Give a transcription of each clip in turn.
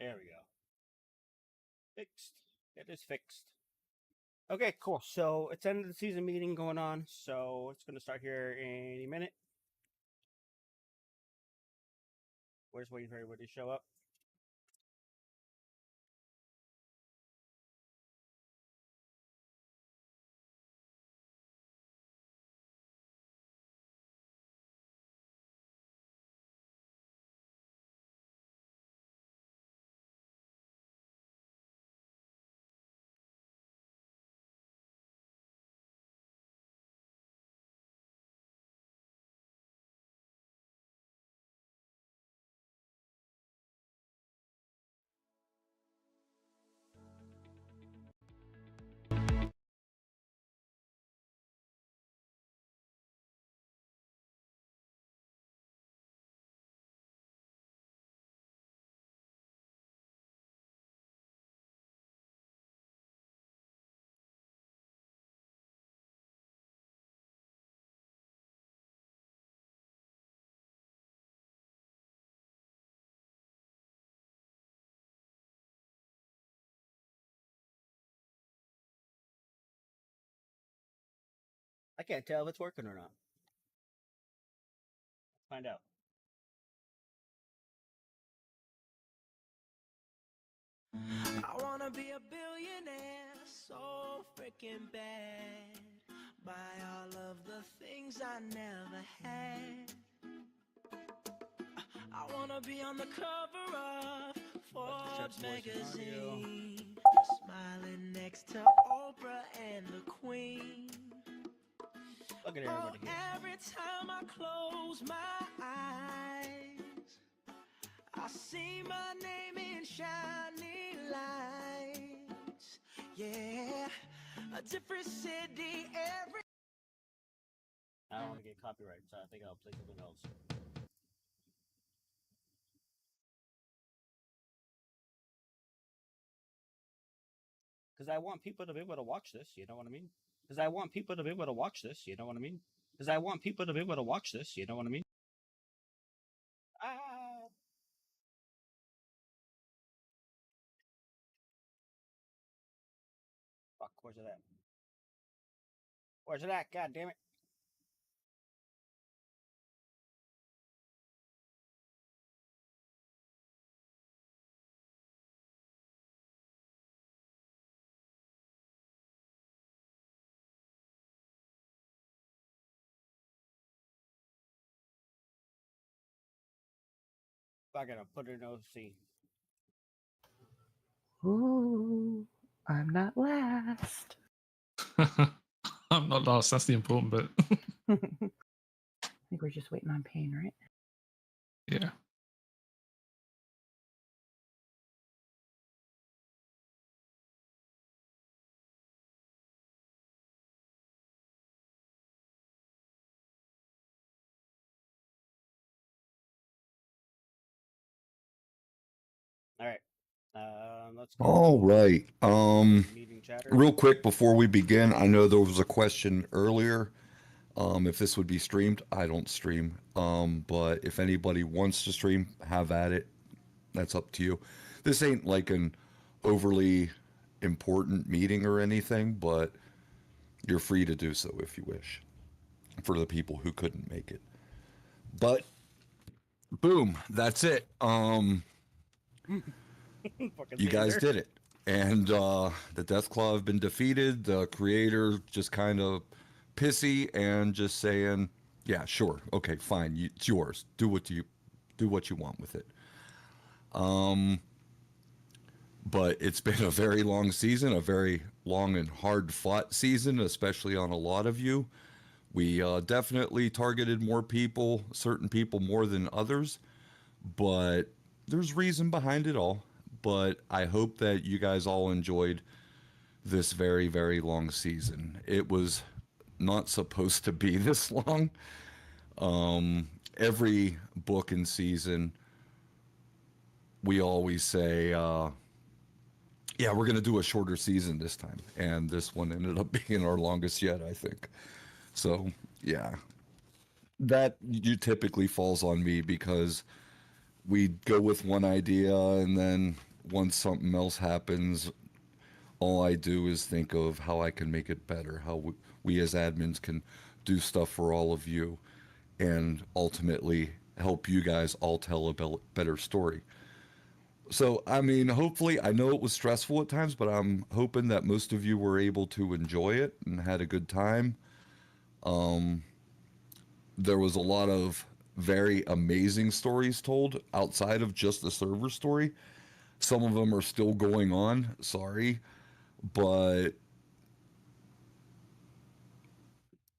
There we go. Fixed. It is fixed. Okay, cool. So it's end of the season meeting going on. So it's going to start here in a minute. We're just waiting for everybody to show up. I can't tell if it's working or not. Let's find out. I wanna be a billionaire so freaking bad. Buy all of the things I never had. I wanna be on the cover of Forbes magazine, smiling next to Oprah and the Queen. Look at everybody here. Every time I close my eyes, I see my name in shiny lights. Yeah, a different city every. I don't want to get copyright, so I think I'll play something else. Because I want people to be able to watch this, you know what I mean? Because I want people to be able to watch this, you know what I mean? Because I want people to be able to watch this, you know what I mean? Ah! Fuck, where's it at? Where's it at? God damn it. I gotta put it in OC. Ooh, I'm not last. I'm not last. That's the important bit. I think we're just waiting on Payne, right? Yeah. All right. Let's go. All right. Meeting chatter. Real quick before we begin, I know there was a question earlier. If this would be streamed, I don't stream. But if anybody wants to stream, have at it. That's up to you. This ain't like an overly important meeting or anything, but you're free to do so if you wish. For the people who couldn't make it. But boom, that's it. You guys did it. And the Death Claw have been defeated. The creator just kind of pissy and just saying, yeah, sure. Okay, fine. It's yours. Do what you want with it. But it's been a very long season, a very long and hard fought season, especially on a lot of you. We definitely targeted more people, certain people more than others, but there's reason behind it all. But I hope that you guys all enjoyed this very, very long season. It was not supposed to be this long. Every book and season, we always say, yeah, we're going to do a shorter season this time. And this one ended up being our longest yet, I think. So, yeah. That typically falls on me because we go with one idea and then once something else happens, all I do is think of how I can make it better, how we as admins can do stuff for all of you, and ultimately help you guys all tell a better story. So, I mean, hopefully, I know it was stressful at times, but I'm hoping that most of you were able to enjoy it and had a good time. There was a lot of very amazing stories told outside of just the server story. Some of them are still going on, sorry, but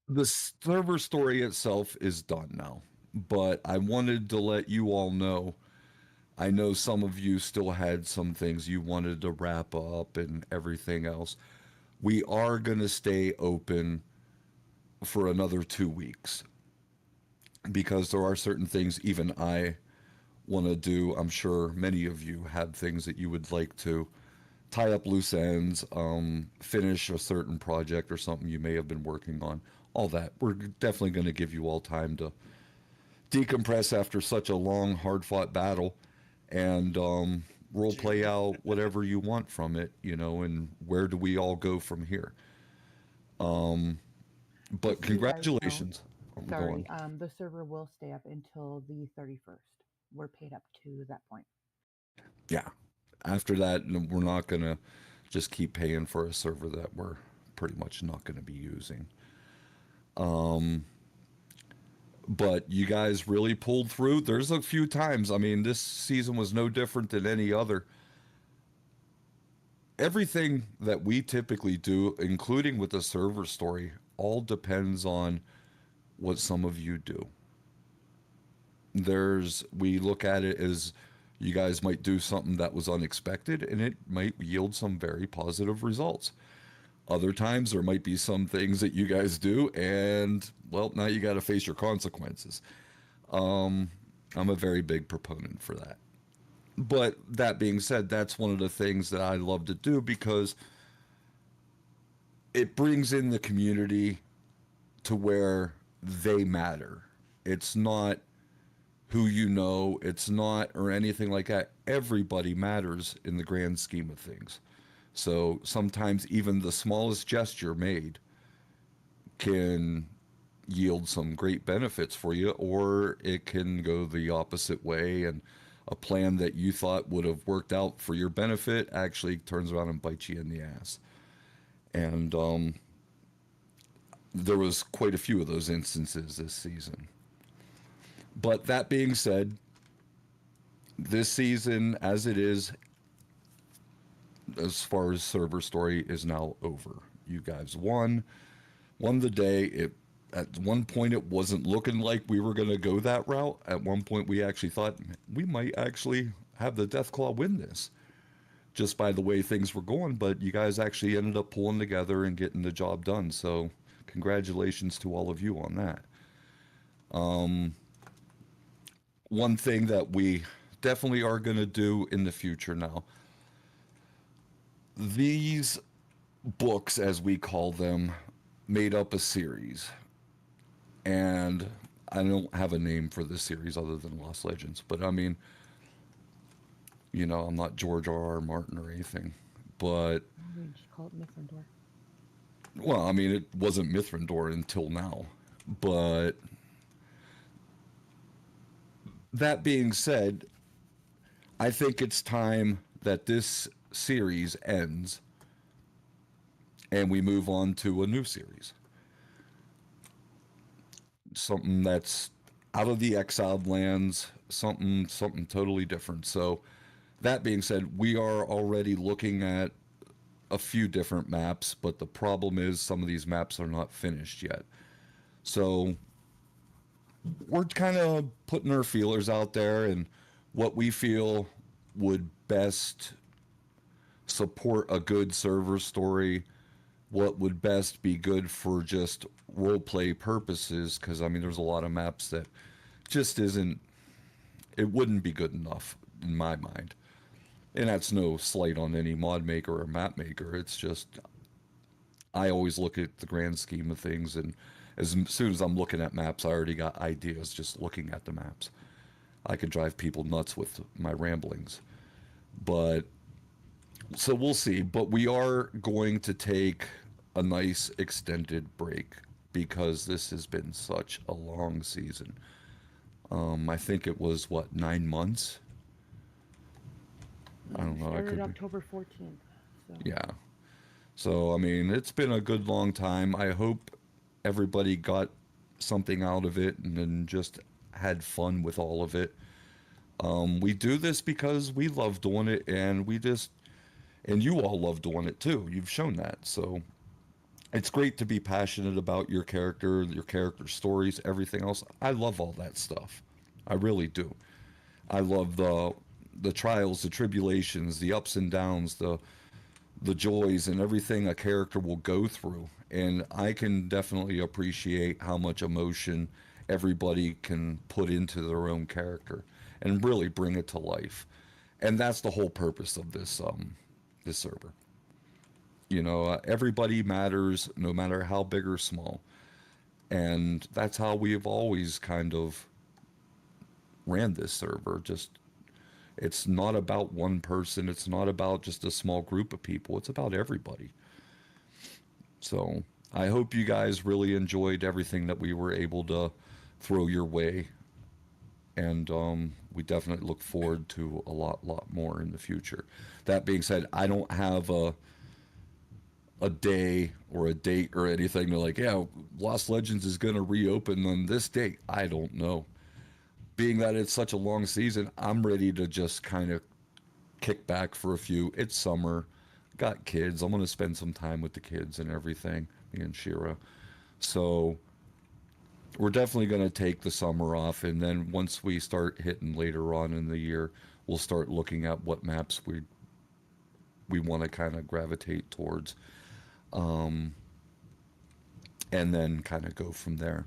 the server story itself is done now. But I wanted to let you all know. I know some of you still had some things you wanted to wrap up and everything else. We are going to stay open for another 2 weeks because there are certain things even I want to do. I'm sure many of you have things that you would like to tie up loose ends, finish a certain project or something you may have been working on. All that. We're definitely going to give you all time to decompress after such a long, hard fought battle and role play out whatever you want from it, you know, and where do we all go from here? But Just so you guys know, congratulations. I'm sorry, going. the server will stay up until the 31st. We're paid up to that point. Yeah. After that, we're not going to just keep paying for a server that we're pretty much not going to be using. But you guys really pulled through. There's a few times, I mean, this season was no different than any other. Everything that we typically do, including with the server story, all depends on what some of you do. We look at it as you guys might do something that was unexpected and it might yield some very positive results. Other times there might be some things that you guys do and, well, now you got to face your consequences. I'm a very big proponent for that. But that being said, that's one of the things that I love to do because it brings in the community to where they matter. It's not who you know, it's not or anything like that. Everybody matters in the grand scheme of things. So sometimes even the smallest gesture made can yield some great benefits for you, or it can go the opposite way and a plan that you thought would have worked out for your benefit actually turns around and bites you in the ass. And there was quite a few of those instances this season. But that being said, this season, as it is, as far as server story, is now over. You guys won the day. At one point, it wasn't looking like we were going to go that route. At one point, we actually thought we might actually have the Deathclaw win this just by the way things were going. But you guys actually ended up pulling together and getting the job done. So congratulations to all of you on that. One thing that we definitely are going to do in the future now, these books, as we call them, made up a series. And I don't have a name for this series other than Lost Legends. But I mean, you know, I'm not George R.R. Martin or anything. But, We just call it Mithrandor. well, I mean, it wasn't Mithrandor until now. But that being said, I think it's time that this series ends and we move on to a new series. Something that's out of the exiled lands, something totally different. So that being said, we are already looking at a few different maps, but the problem is some of these maps are not finished yet. So we're kind of putting our feelers out there and what we feel would best support a good server story, what would best be good for just role play purposes, because I mean there's a lot of maps that just isn't, it wouldn't be good enough in my mind. And that's no slight on any mod maker or map maker. It's just I always look at the grand scheme of things, and as soon as I'm looking at maps, I already got ideas just looking at the maps. I could drive people nuts with my ramblings. But so we'll see. But we are going to take a nice extended break because this has been such a long season. I think it was what, 9 months? I don't know. I Started could be. October 14th. So Yeah. So I mean, it's been a good long time. I hope everybody got something out of it and then just had fun with all of it. We do this because we love doing it, and and you all love doing it too. You've shown that. So it's great to be passionate about your character stories, everything else. I love all that stuff. I really do. I love the trials, the tribulations, the ups and downs, the joys and everything a character will go through. And I can definitely appreciate how much emotion everybody can put into their own character and really bring it to life. And that's the whole purpose of this server. Everybody matters no matter how big or small. And that's how we have always kind of ran this server. Just it's not about one person. It's not about just a small group of people. It's about everybody. So I hope you guys really enjoyed everything that we were able to throw your way. And we definitely look forward to a lot more in the future. That being said, I don't have a day or a date or anything to like, yeah, Lost Legends is going to reopen on this date. I don't know. Being that it's such a long season, I'm ready to just kind of kick back for a few. It's summer, got kids. I'm going to spend some time with the kids and everything, me and Shira. So we're definitely going to take the summer off. And then once we start hitting later on in the year, we'll start looking at what maps we want to kind of gravitate towards. And then kind of go from there.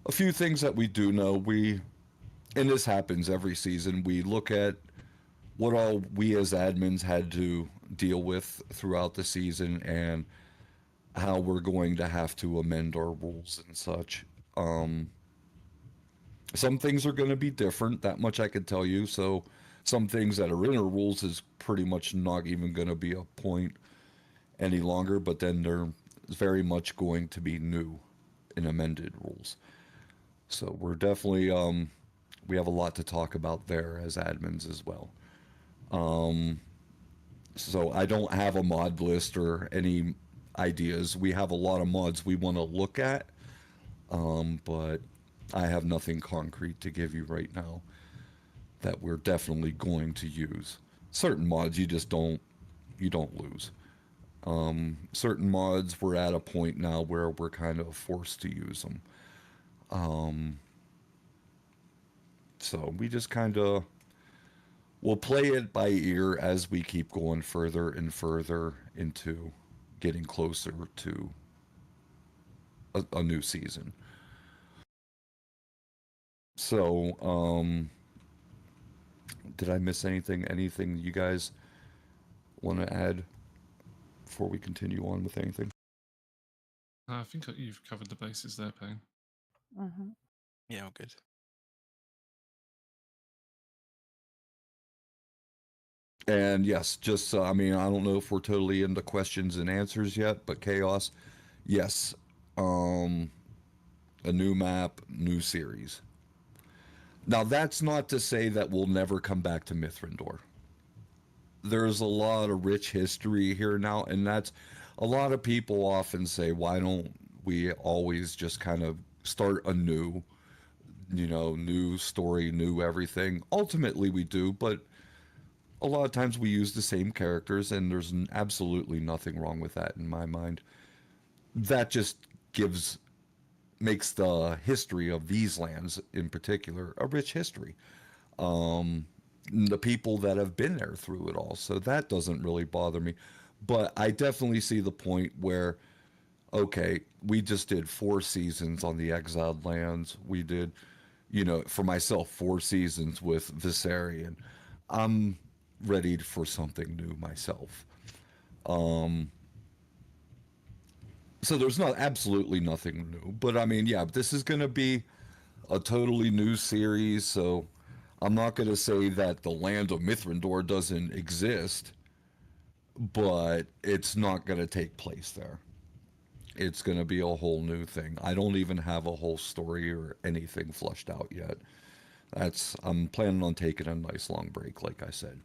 A few things that we do know, and this happens every season, we look at what all we as admins had to deal with throughout the season and how we're going to have to amend our rules and such. Some things are going to be different, that much I can tell you. So some things that are in our rules is pretty much not even going to be a point any longer, but then they're very much going to be new and amended rules. So we're definitely we have a lot to talk about there as admins as well. So I don't have a mod list or any ideas. We have a lot of mods we want to look at, but I have nothing concrete to give you right now that we're definitely going to use. Certain mods you don't lose. Certain mods we're at a point now where we're kind of forced to use them. So we just kind of we'll play it by ear as we keep going further and further into getting closer to a new season. So, did I miss anything? Anything you guys want to add before we continue on with anything? I think you've covered the bases there, Payne. Yeah, all good. And yes, just I mean, I don't know if we're totally into questions and answers yet, but Chaos, yes, a new map, new series. Now that's not to say that we'll never come back to Mithrandor. There's a lot of rich history here now, and that's a lot of people often say, why don't we always just kind of start anew, new story, new everything. Ultimately we do, but a lot of times we use the same characters, and there's absolutely nothing wrong with that in my mind. That just makes the history of these lands in particular a rich history. The people that have been there through it all, so that doesn't really bother me. But I definitely see the point where, okay, we just did 4 seasons on the exiled lands. We did, for myself, 4 seasons with Viserion. I'm ready for something new myself. So there's not absolutely nothing new, but I mean, yeah, this is going to be a totally new series, so I'm not going to say that the land of Mithrandor doesn't exist, but it's not going to take place there. It's going to be a whole new thing. I don't even have a whole story or anything flushed out yet. I'm planning on taking a nice long break, like I said.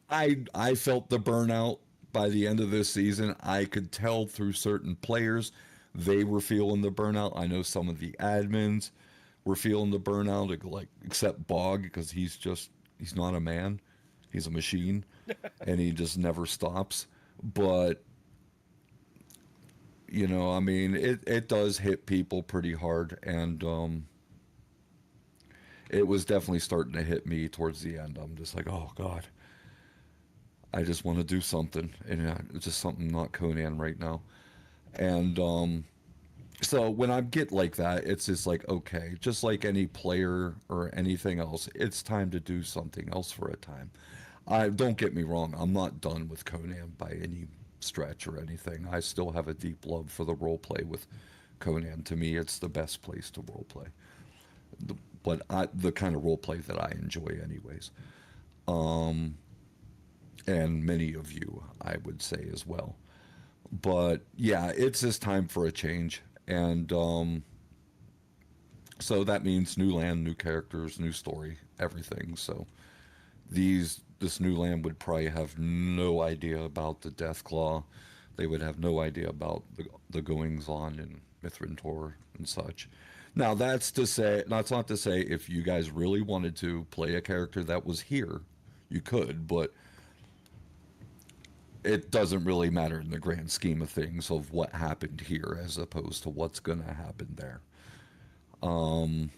I felt the burnout by the end of this season. I could tell through certain players they were feeling the burnout. I know some of the admins were feeling the burnout, like except Bog, because he's not a man, he's a machine, and he just never stops. But I mean, it does hit people pretty hard, and it was definitely starting to hit me towards the end. I'm just like, oh God, I just want to do something, and it's just something not Conan right now. And so when I get like that, it's just like, okay, just like any player or anything else, it's time to do something else for a time. I don't get me wrong, I'm not done with Conan by any stretch or anything. I still have a deep love for the role play with Conan. To me, it's the best place to role play. The kind of role play that I enjoy, anyways. And many of you, I would say as well. But yeah, it's just time for a change, and so that means new land, new characters, new story, everything. So this new land would probably have no idea about the Deathclaw. They would have no idea about the goings on in Mithrantor and such. Now that's not to say if you guys really wanted to play a character that was here, you could, but it doesn't really matter in the grand scheme of things of what happened here as opposed to what's going to happen there. I'm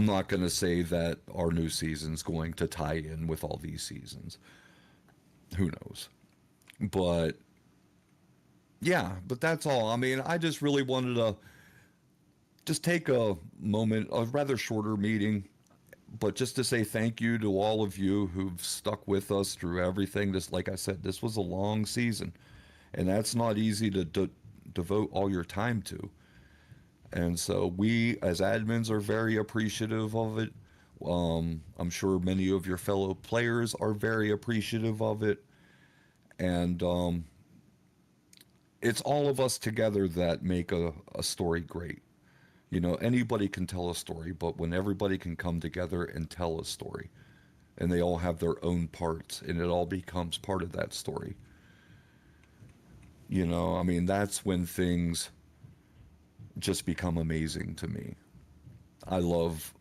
not going to say that our new season's going to tie in with all these seasons. Who knows? But yeah, but that's all. I mean, I just really wanted to just take a moment, a rather shorter meeting, but just to say thank you to all of you who've stuck with us through everything. This, like I said, this was a long season, and that's not easy to devote all your time to. And so we, as admins, are very appreciative of it. I'm sure many of your fellow players are very appreciative of it. And it's all of us together that make a story great. Anybody can tell a story, but when everybody can come together and tell a story, and they all have their own parts, and it all becomes part of that story, I mean, that's when things just become amazing to me. I love,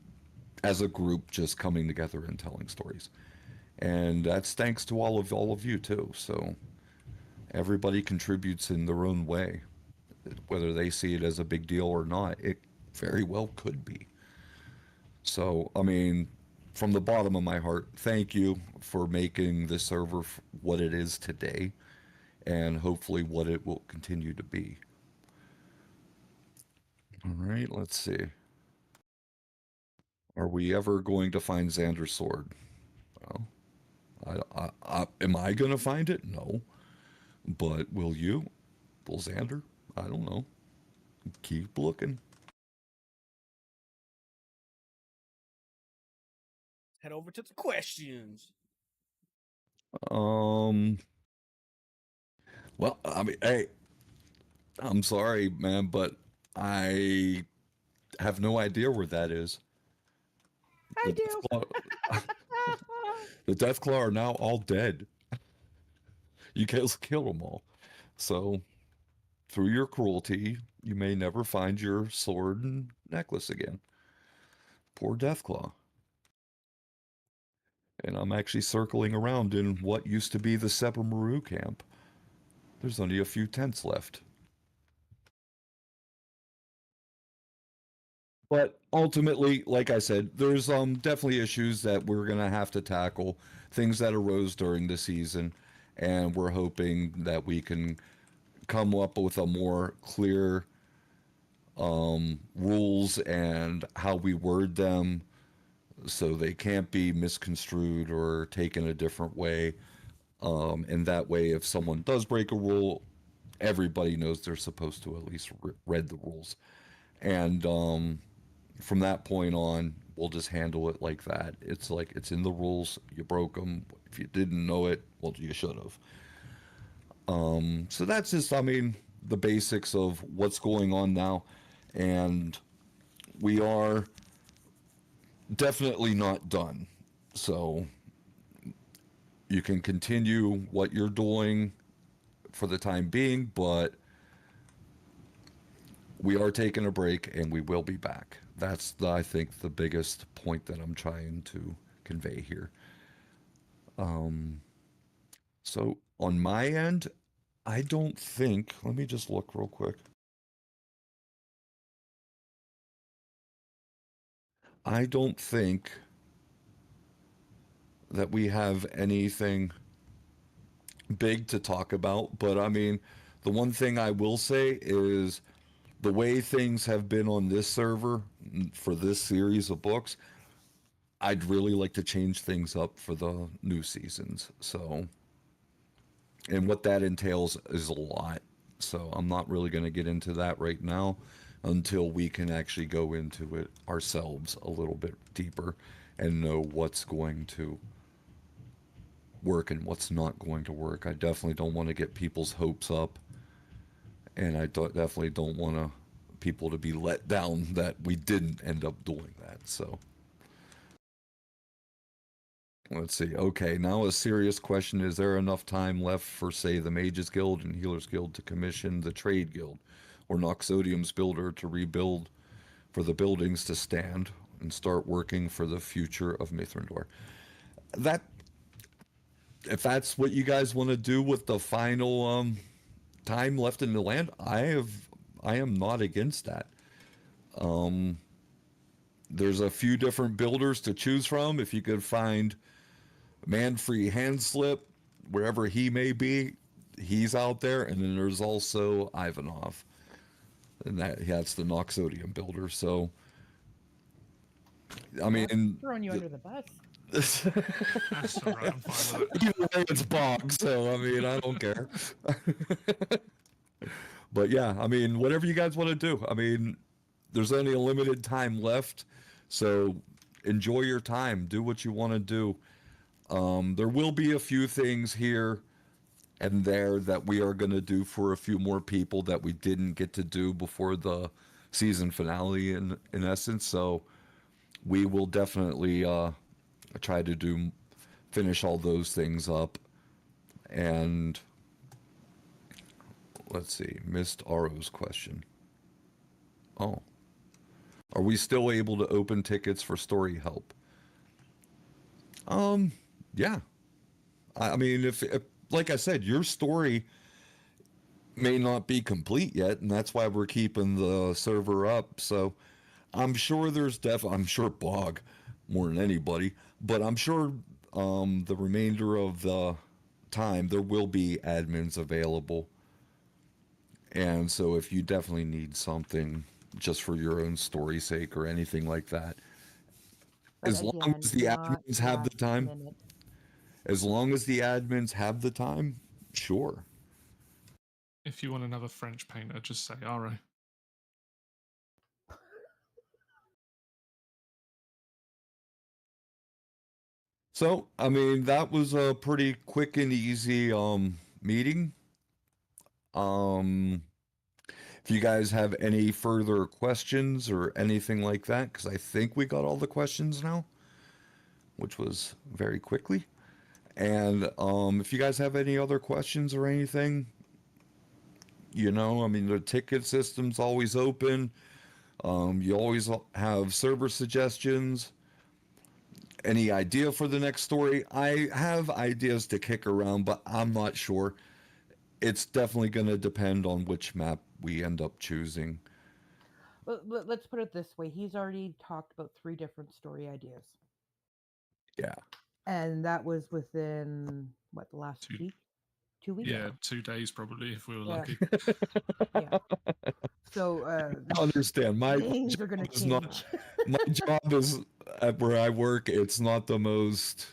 as a group, just coming together and telling stories. And that's thanks to all of you too. So everybody contributes in their own way. Whether they see it as a big deal or not, it very well could be. So, I mean, from the bottom of my heart, thank you for making this server what it is today, and hopefully what it will continue to be. All right, let's see. Are we ever going to find Xander's sword? Well, am I going to find it? No. But will you? Will Xander? I don't know. Keep looking. Head over to the questions. Well, I mean, hey, I'm sorry, man, but I have no idea where that is. I The do. Deathclaw, the Deathclaw are now all dead. You guys killed them all. So, through your cruelty, you may never find your sword and necklace again. Poor Deathclaw. And I'm actually circling around in what used to be the Sepamaru camp. There's only a few tents left. But ultimately, like I said, there's definitely issues that we're gonna have to tackle, things that arose during the season, and we're hoping that we can come up with a more clear rules and how we word them so they can't be misconstrued or taken a different way. And that way, if someone does break a rule, everybody knows they're supposed to at least read the rules. And from that point on, we'll just handle it like that. It's like it's in the rules. You broke them. If you didn't know it, well, you should have. So that's just, I mean, the basics of what's going on now, and we are definitely not done. So you can continue what you're doing for the time being, but we are taking a break and we will be back. That's, I think, the biggest point that I'm trying to convey here. So on my end, I don't think, let me just look real quick. I don't think that we have anything big to talk about, but I mean, the one thing I will say is the way things have been on this server for this series of books, I'd really like to change things up for the new seasons. So, and what that entails is a lot. So, I'm not really going to get into that right now until we can actually go into it ourselves a little bit deeper and know what's going to work and what's not going to work. I definitely don't want to get people's hopes up, and I definitely don't want people to be let down that we didn't end up doing that. So let's see. Okay, now a serious question. Is there enough time left for, say, the Mages Guild and Healers Guild to commission the Trade Guild or Noxodium's builder to rebuild for the buildings to stand and start working for the future of Mithrandor? That, if that's what you guys want to do with the final time left in the land, I am not against that. There's a few different builders to choose from. If you could find Manfree Handslip, wherever he may be, he's out there. And then there's also Ivanov, and that's the Noxodium builder. So, I mean, Throwing you under the bus. That's all right. I'm fine with it. either way, it's Bog. So, I mean, I don't care. But yeah, I mean, whatever you guys want to do. I mean, there's only a limited time left, so enjoy your time. Do what you want to do. There will be a few things here and there that we are going to do for a few more people that we didn't get to do before the season finale, in essence. So we will definitely try to finish all those things up. And let's see, missed Aro's question. Oh. Are we still able to open tickets for story help? Yeah. I mean, if like I said, your story may not be complete yet, and that's why we're keeping the server up. So I'm sure I'm sure Bog more than anybody, but I'm sure the remainder of the time there will be admins available. And so if you definitely need something just for your own story's sake or anything like that, But as long again, as the not admins have the last time, minute. as long as the admins have the time, sure. If you want another French painter, just say Aro. So, I mean, that was a pretty quick and easy meeting. Um if you guys have any further questions or anything like that, because I think we got all the questions now, which was very quickly. And if you guys have any other questions or anything, I mean, the ticket system's always open. You always have server suggestions. Any idea for the next story? I have ideas to kick around, but I'm not sure. It's definitely going to depend on which map we end up choosing. Let's put it this way. He's already talked about 3 different story ideas. Yeah. And that was within, what, the last week? 2 weeks? Yeah, 2 days probably if we were Yeah. lucky. Yeah. So I understand. My things are going to change. My job is at where I work. It's not the most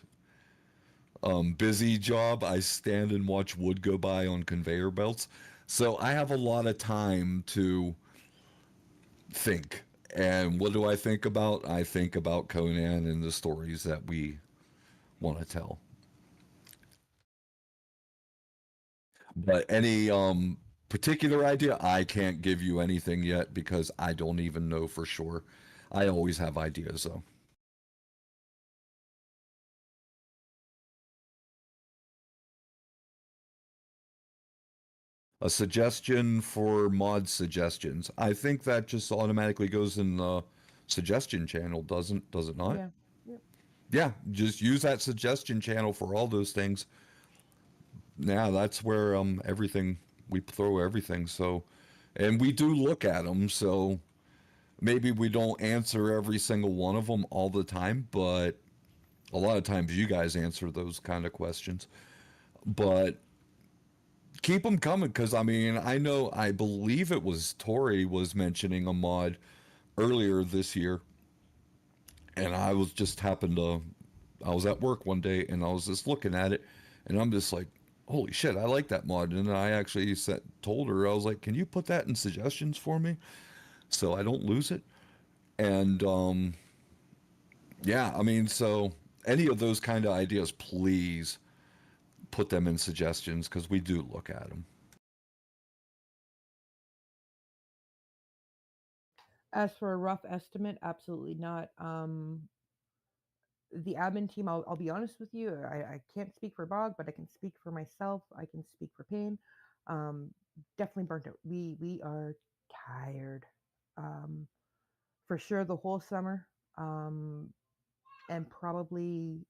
busy job. I stand and watch wood go by on conveyor belts, so I have a lot of time to think And what do I think about? I think about Conan and the stories that we want to tell. But any particular idea, I can't give you anything yet because I don't even know for sure. I always have ideas though. A suggestion for mod suggestions. I think that just automatically goes in the suggestion channel, does it not? Yeah. Yep. Yeah, just use that suggestion channel for all those things. Yeah, that's where everything we throw everything. So, and we do look at them. So maybe we don't answer every single one of them all the time, but a lot of times you guys answer those kind of questions. But keep them coming because I mean I believe it was Tori was mentioning a mod earlier this year, and I was just happened to I was at work one day and I was just looking at it, and I'm just like, holy shit, I like that mod. And I actually told her, I was like, can you put that in suggestions for me so I don't lose it? And yeah, I mean, so any of those kind of ideas, please put them in suggestions because we do look at them. As for a rough estimate, absolutely not. The admin team, I'll be honest with you, I can't speak for Bog, but I can speak for myself. I can speak for Pain. Um, Definitely burnt out. We are tired. Um, for sure the whole summer. And probably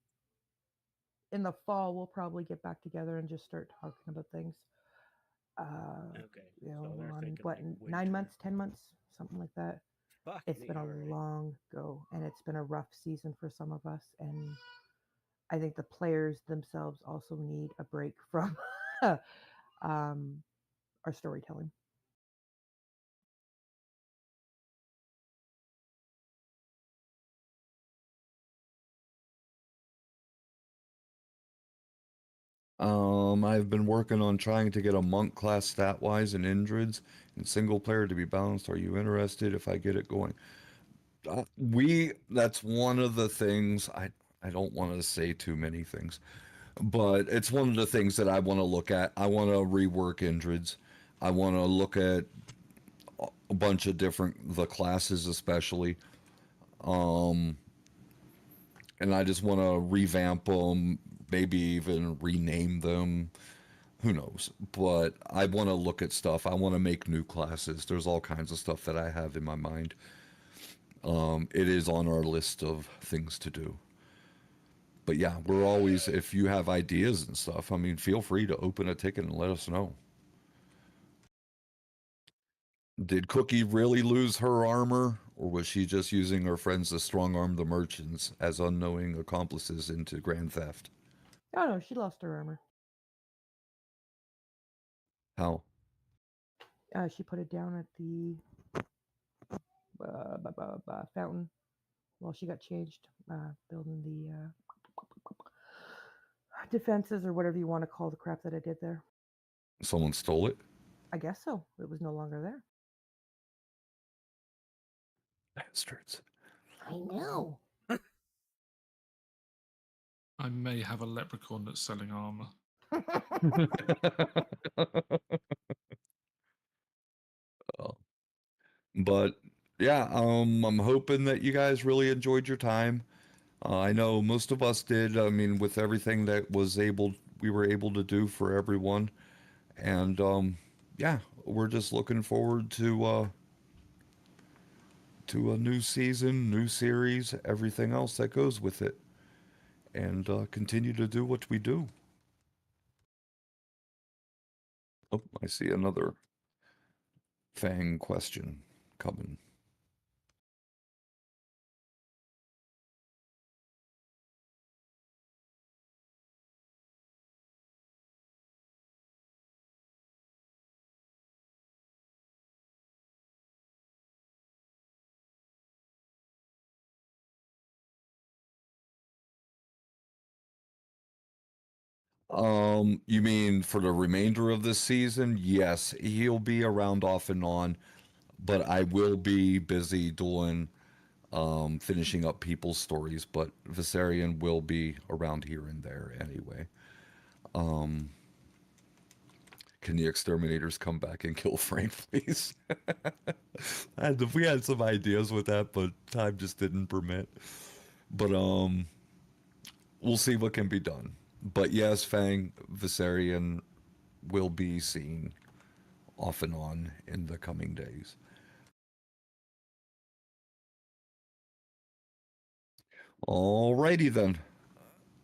in the fall we'll probably get back together and just start talking about things. Okay. You So know, they're on thinking what, like 9 months, winter. 10 months, something like that. Fuck It's me. been a All right. long go, and it's been a rough season for some of us, and I think the players themselves also need a break from um, our storytelling. I've been working on trying to get a monk class stat wise and Indrids and single player to be balanced. Are you interested if I get it going? That's one of the things I don't want to say too many things, but it's one of the things that I want to look at. I want to rework Indrids. I want to look at a bunch of different the classes especially. Um, and I just want to revamp them, maybe even rename them. Who knows? But I want to look at stuff. I want to make new classes. There's all kinds of stuff that I have in my mind. It is on our list of things to do. But yeah, we're always, if you have ideas and stuff, I mean, feel free to open a ticket and let us know. Did Cookie really lose her armor, or was she just using her friends to strong arm the merchants as unknowing accomplices into grand theft? Oh no, she lost her armor. How? She put it down at the fountain while she got changed, building the defenses or whatever you want to call the crap that I did there. Someone stole it? I guess so. It was no longer there. Bastards. I know. I may have a leprechaun that's selling armor. Oh. But yeah, I'm hoping that you guys really enjoyed your time. I know most of us did. I mean, with everything that we were able to do for everyone, and yeah, we're just looking forward to a new season, new series, everything else that goes with it, and continue to do what we do. Oh, I see another Fang question coming. You mean for the remainder of this season? Yes, he'll be around off and on. but I will be busy doing finishing up people's stories. But Viserion will be around here and there anyway. Can the exterminators come back and kill Frank, please? We had some ideas with that, but time just didn't permit. But we'll see what can be done. But yes, Fang Viserion will be seen off and on in the coming days. Alrighty then.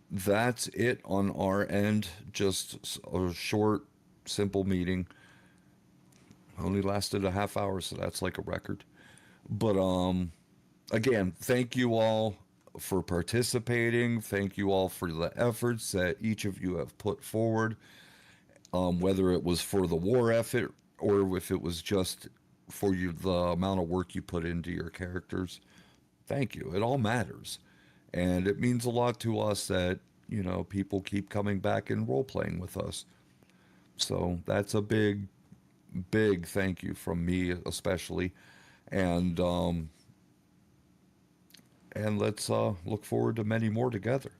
That's it on our end. Just a short, simple meeting. Only lasted a half hour, so that's like a record. But again, thank you all for participating. Thank you all for the efforts that each of you have put forward. Whether it was for the war effort or if it was just for you the amount of work you put into your characters. Thank you. It all matters. And it means a lot to us that, people keep coming back and role playing with us. So that's a big, big thank you from me, especially. And let's look forward to many more together.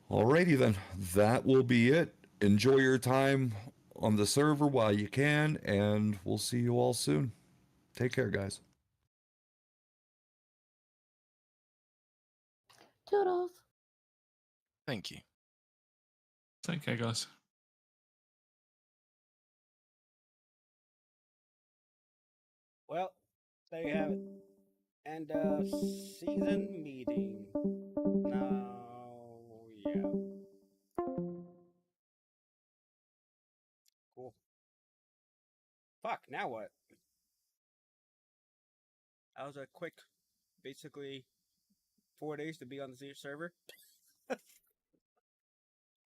Alrighty then, that will be it. Enjoy your time on the server while you can, and we'll see you all soon. Take care, guys. Toodles. Thank you. Take care, guys. Well, there you have it. And season meeting. Now, yeah. Cool. Fuck, now what? That was a quick, basically 4 days to be on the server.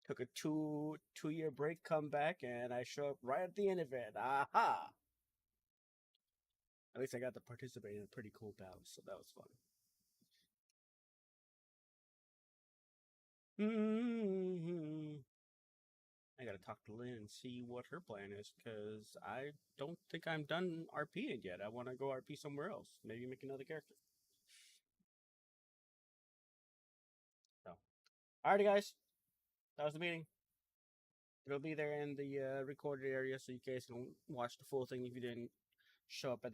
Took a two-year break, come back, and I show up right at the end of it. Aha! At least I got to participate in a pretty cool battle, so that was fun. I gotta talk to Lynn and see what her plan is, because I don't think I'm done RPing yet. I want to go RP somewhere else. Maybe make another character. So, alrighty, guys. That was the meeting. It'll be there in the recorded area, so you guys can watch the full thing if you didn't show up at